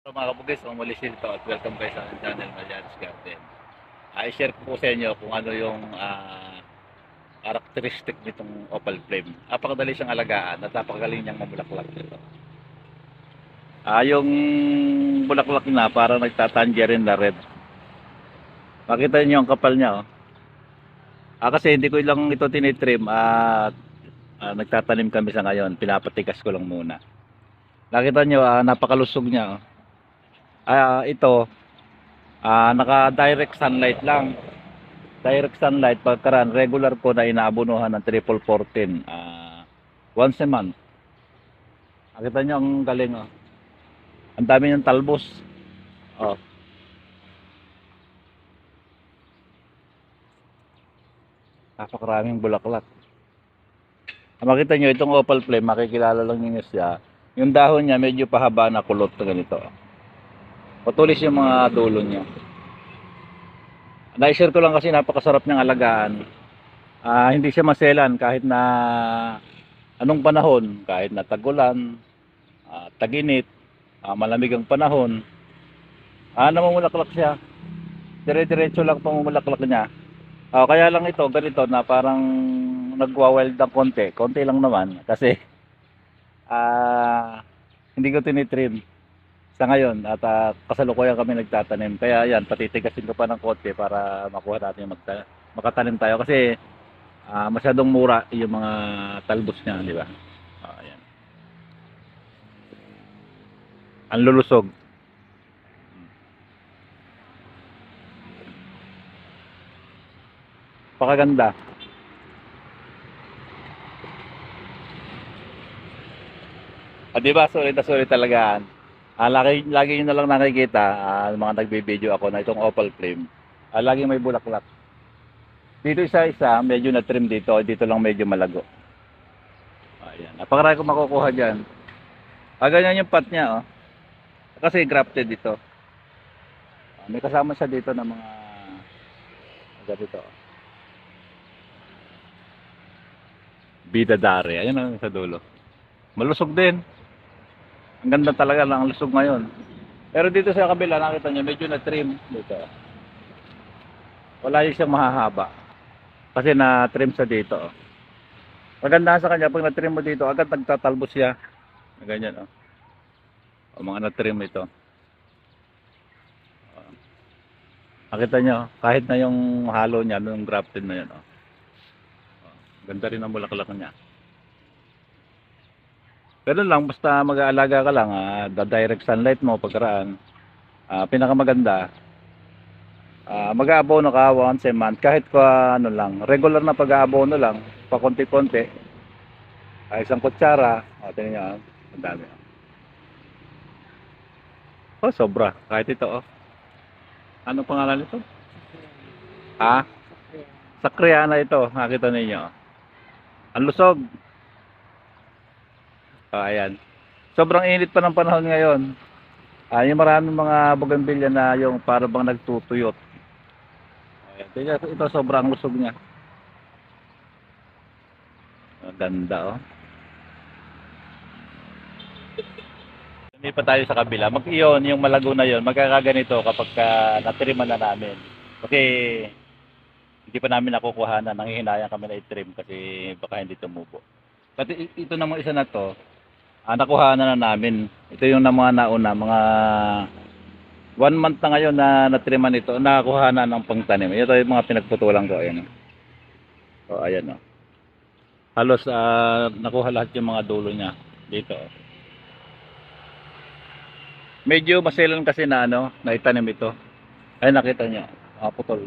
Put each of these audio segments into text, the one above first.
So mga kabugis, muli dito at welcome kayo sa aking channel Marianas Garden. I-share ko po sa inyo kung ano yung characteristic nitong opal flame. Napakadali siyang alagaan at napakagaling niyang mamulaklak nito. Yung bulaklak na parang nagtatangerine na red. Makita niyo ang kapal niya. Oh. Kasi hindi ko lang ito tinitrim at nagtatanim kami sa ngayon. Pinapatikas ko lang muna. Nakita niyo, napakalusog niya. Oh. Ito, naka-direct sunlight lang. Direct sunlight pagkaran regular ko na inaabunuhan ng triple 14 once a month. Nakita nyo ang galing, oh. Ang dami ng talbos, oh. Napakaraming bulaklak. Makita nyo itong opal flame, makikilala lang niyo siya. Yung dahon niya medyo pahaba na kulot na ganito. Patulis yung mga dulo niya. Na-share ko lang kasi napakasarap niyang alagaan. Hindi siya maselan kahit na anong panahon, kahit na tagulan, taginit, malamig ang panahon. Namumulaklak siya. Dire-diretso lang pamumulaklak niya. Kaya lang ito, ganito na parang nagwa-wild ng konti. Konti lang naman kasi hindi ko tinitrim sa ngayon at kasalukuyan kami nagtatanim. Kaya yan, patitigasin ko pa ng konti para makuha natin makatanim tayo kasi masyadong mura yung mga talbos niya, di ba? Ayan. Ang lulusog. Pakaganda. Di ba? Sulit na sulit talaga. Lagi nyo na lang nakikita, mga nagbe-video ako na itong opal flame. Lagi may bulaklak. Dito isa-isa, medyo na-trim dito. Dito lang medyo malago. Ayan. Napakarami ko makukuha dyan. Ganyan yung pot niya, oh. Kasi grafted dito. May kasama siya dito ng mga ganito. Bidadari. Ayan ang sa dulo. Malusog din. Ang ganda talaga ng lusog ngayon. Pero dito sa kabila, nakita niyo medyo na-trim dito. Wala yung siyang mahahaba. Kasi na-trim sa dito. Oh. Maganda sa kanya, pag na-trim mo dito, agad nagtatalbos siya. Ganyan, oh. Mga na-trim ito. Nakita nyo, kahit na yung halo niya, yung grafted na yan, oh. Ganda rin ang bulaklak niya. Pero lang, basta mag-aalaga ka lang, direct sunlight mo pagkaraan, pinakamaganda, mag-aabono ka once a month, kahit pa ano lang, regular na pag-aabono lang, pa konti-konti, isang kutsara, tingnan nyo, ang dami. Sobra, kahit ito, oh. Anong pangalan nito? Sakriana ito, nakita ninyo. Ang lusog. Ayan. Sobrang init pa ng panahon ngayon. Yung maraming mga bougainvillea na yung para bang nagtutuyot. Ayan. Ito sobrang lusog niya. Ang ganda, oh. Hindi pa tayo sa kabila. Iyon, yung malago na yon, magkakaganito kapag natriman na namin. Kasi hindi pa namin nakukuhanan. Nanghihinayang kami na i-trim kasi baka hindi tumubo. Pati ito namang isa na to, nakuhanan na namin. Ito yung mga nauna, mga 1 month na ngayon na natriman ito, nakakuhanan ng pangtanim. Ito yung mga pinagputulan ko. Ayan. Ayan, oh. Halos nakuha lahat yung mga dulo niya dito. Medyo maselan kasi na naitanim ito. Ay, nakita niyo, putol.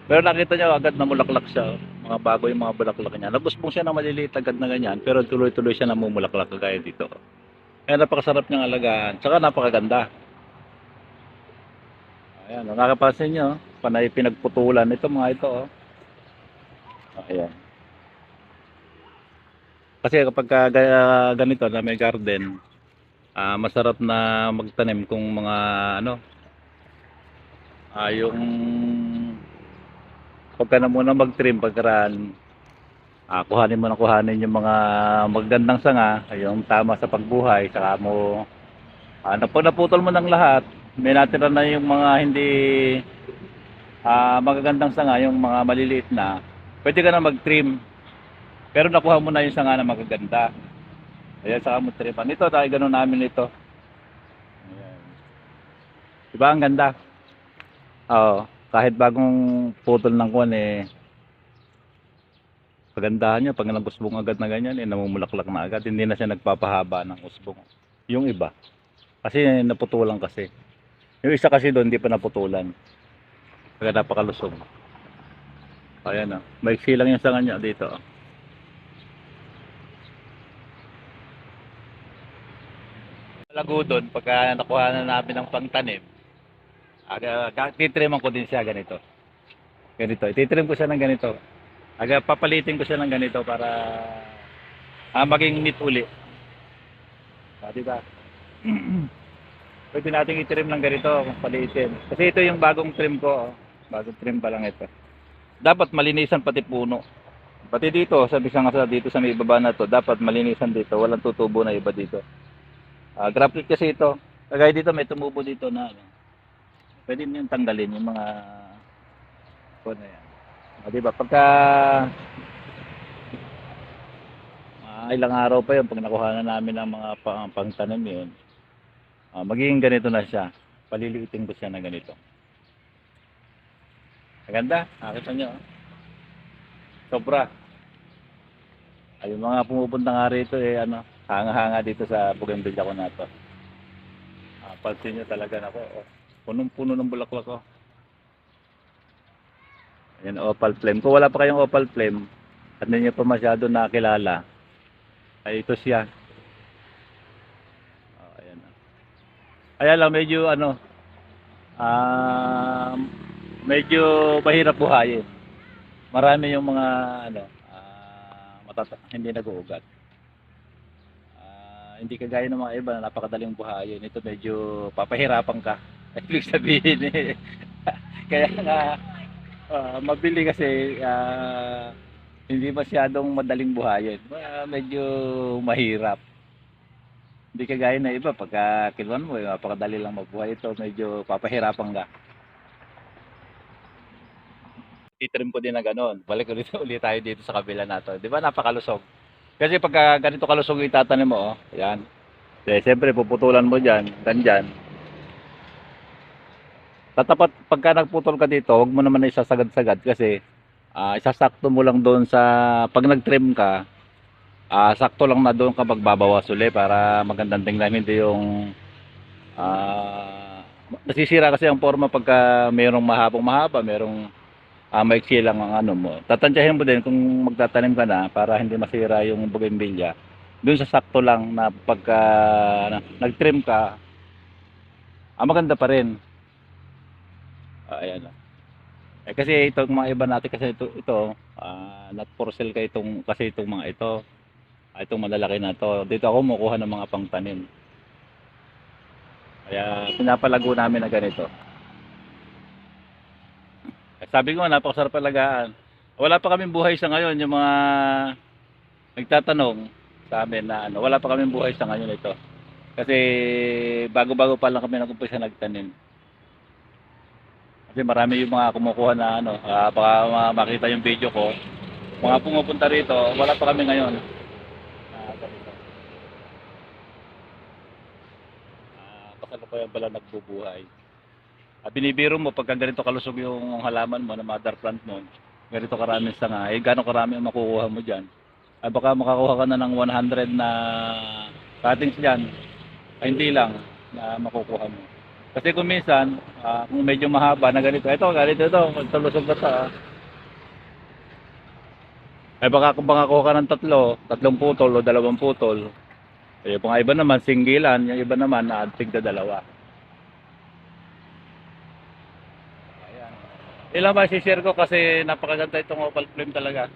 Pero nakita niyo agad na mulaklak siya. Mga bago yung mga bulaklak niya. Nagusbong siya na maliliit agad na ganyan, pero tuloy-tuloy siya namumulaklak kagaya dito. Kaya napakasarap niyang alagaan. Tsaka napakaganda. Ayan, nakakapansin niyo, panay pinagputulan ito mga ito, oh. Ayan. Kasi kapag ganito na may garden, masarap na magtanim kung mga yung pagka na muna mag-trim pagkaraan, kuhanin yung mga magandang sanga, yung tama sa pagbuhay, saka mo Pag naputol mo ng lahat, may natira na yung mga hindi magagandang sanga, yung mga maliliit na, pwede ka na mag-trim. Pero nakuha mo na yung sanga na magaganda. Ayan, saka mo tripan. Ito, tayo ganun namin ito. Ayan. Diba ang ganda? Oo. Kahit bagong putol ng kuwan eh, pagandahan niya, pag nag-usbong agad na ganyan, eh, namumulaklak na agad. Hindi na siya nagpapahaba ng usbong. Yung iba. Kasi naputulan kasi. Yung isa kasi doon, hindi pa naputulan. Kaya napakalusog. Ayan o. Maiksi lang yung sanga niya dito. Lago doon, pagka nakuha na namin ng pangtanim, titriman ko din siya ganito. Ganito. Ititrim ko siya ng ganito. Papalitin ko siya ng ganito para maging neat uli. Diba? Pwede nating itrim ng ganito kung palitin. Kasi ito yung bagong trim ko. Oh. Bagong trim pa lang ito. Dapat malinisan pati puno. Pati dito, sabi sa nga dito sa may baba na to, dapat malinisan dito. Walang tutubo na iba dito. Grafted kasi ito. Kagaya dito, may tumubo dito na ano. Pwede nyo tanggalin yung mga na yan. Diba? Pagka ilang araw pa yun, pag nakuha na namin ang mga pangtanim yun, magiging ganito na siya. Paliliitin ko siya na ganito. Maganda. Nakita nyo. Sobra. Ay, yung mga pumupunta nga rito eh, ano, hanga-hanga dito sa bougainvillea ko na to. Pansin nyo talaga na po. Oh, punong-puno ng bulaklak ko. Ayan, opal flame. Kung wala pa kayong opal flame at hindi nyo pa masyado nakilala, ay ito siya. Ayan. Kaya lang medyo ano, medyo mahirap buhayin. Marami yung mga ano, hindi nag-uugat. Hindi kagaya ng mga iba na napakadaling buhayin. Ito medyo papahirapan ka. Ibig sabihin eh. Kaya nga mabili kasi hindi masyadong madaling buhayin. Medyo mahirap. Hindi kagaya na iba pagka kinuan mo, napakadali lang mabuhay. Ito medyo papahirapan ka. Titrim ko din na gano'n. Balik ulit tayo dito sa kabila na to. Di ba napakalusog? Kasi pagka ganito kalusog itatanim mo, oh, yan. Siyempre puputulan mo dyan, dyan. Tatapat, pagka nagputol ka dito, huwag mo naman na isasagad-sagad kasi isasakto mo lang doon sa, pag nag-trim ka, sakto lang na doon ka magbabawas uli para magandang tingnan, hindi yung nasisira kasi ang forma pagka mayroong mahaba, mayroong maiksi lang ang ano mo. Tatantyahin mo din kung magtatanim ka na para hindi masira yung bougainvillea. Doon sa sakto lang na pagka nag-trim ka, maganda pa rin. Ayan. Kasi itong mga iba natin kasi ito not for sale ka itong kasi itong mga ito. Itong malalaki na to. Dito ako kumukuha ng mga pangtanim. Kaya pinapalago namin na ganito. Sabi ko, napakasarap alagaan. Wala pa kaming buhay sa ngayon. Yung mga nagtatanong sa amin na ano, wala pa kaming buhay sa ngayon ito. Kasi bago-bago pa lang kami nag-umpisa nagtanim. Kasi marami yung mga kumukuha na ano, baka makita yung video ko. Mga pumupunta rito, wala pa kami ngayon. Kasalukuyan pala nagbubuhay. Binibiro mo pagka ganito kalusog yung halaman mo na mother plant mo, ganito karaming sanga, gano'ng karami ang makukuha mo dyan. Baka makakuha ka na ng 100 na cuttings dyan, hindi lang na makukuha mo. Kasi kung minsan, kung medyo mahaba na ganito, ito, talusog na ito. Baka kung makakuha ka ng tatlong putol o 2 putol, yung mga iba naman, singgilan, yung iba naman, tigda 2. Ilang ba si-share ko kasi napakaganda itong opal flame talaga.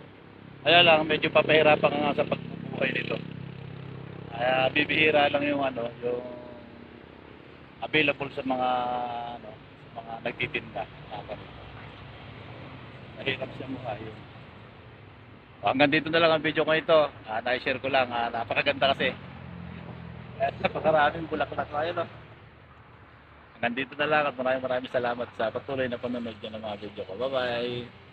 Kaya lang medyo papahirapan ka nga sa pagbubuhay nito. Kaya bibihira lang yung ano, yung available sa mga ano, sa mga nagtitinda. Mahirap siya buhayin. Hanggang dito na lang ang video ko ito. Na-share ko lang, napakaganda kasi. Napakaraming bulaklak tayo, no? Nandito na lang at maraming salamat sa patuloy na panonood nyo ng mga video ko. Bye-bye!